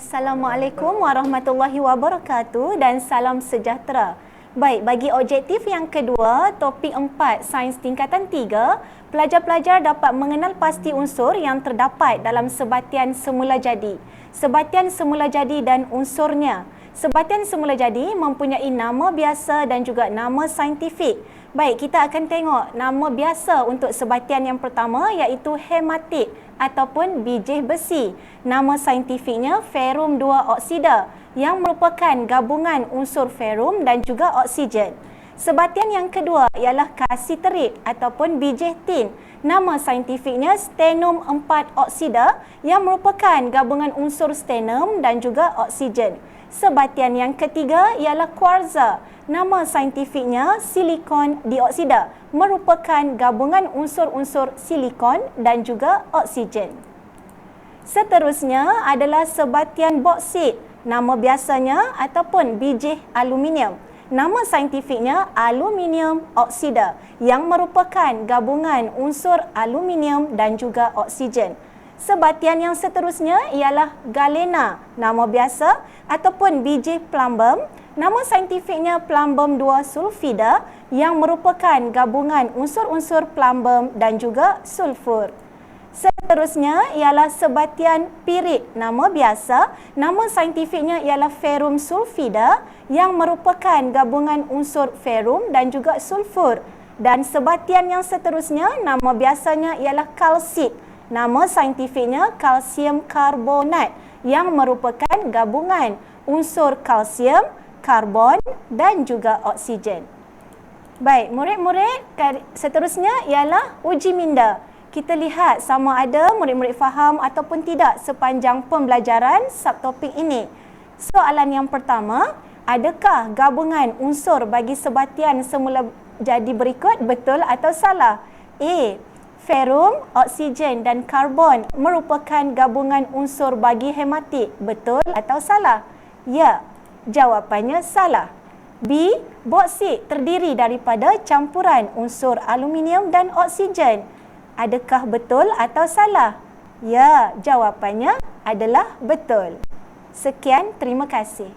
Assalamualaikum warahmatullahi wabarakatuh dan salam sejahtera. Baik, bagi objektif yang kedua, topik 4, sains tingkatan 3, pelajar-pelajar dapat mengenal pasti unsur yang terdapat dalam sebatian semula jadi. Sebatian semula jadi dan unsurnya. Sebatian semula jadi mempunyai nama biasa dan juga nama saintifik. Baik, kita akan tengok nama biasa untuk sebatian yang pertama iaitu hematit ataupun bijih besi. Nama saintifiknya ferum 2 oksida yang merupakan gabungan unsur ferum dan juga oksigen. Sebatian yang kedua ialah kasiterit ataupun bijih tin. Nama saintifiknya sternum 4 oksida yang merupakan gabungan unsur sternum dan juga oksigen. Sebatian yang ketiga ialah kuarza. Nama saintifiknya silikon dioksida, merupakan gabungan unsur-unsur silikon dan juga oksigen. Seterusnya adalah sebatian boksit. Nama biasanya ataupun bijih aluminium. Nama saintifiknya aluminium oksida yang merupakan gabungan unsur aluminium dan juga oksigen. Sebatian yang seterusnya ialah galena, nama biasa ataupun bijih plumbum. Nama saintifiknya plumbum 2 sulfida yang merupakan gabungan unsur-unsur plumbum dan juga sulfur. Seterusnya ialah sebatian pirit, nama biasa. Nama saintifiknya ialah ferum sulfida yang merupakan gabungan unsur ferum dan juga sulfur. Dan sebatian yang seterusnya, nama biasanya ialah kalsit. Nama saintifiknya kalsium karbonat yang merupakan gabungan unsur kalsium, karbon dan juga oksigen. Baik, murid-murid, seterusnya ialah uji minda. Kita lihat sama ada murid-murid faham ataupun tidak sepanjang pembelajaran subtopik ini. Soalan yang pertama, adakah gabungan unsur bagi sebatian semula jadi berikut betul atau salah? A. Ferum, oksigen dan karbon merupakan gabungan unsur bagi hematit. Betul atau salah? Ya, jawapannya salah. B. Boksit terdiri daripada campuran unsur aluminium dan oksigen. Adakah betul atau salah? Ya, jawapannya adalah betul. Sekian, terima kasih.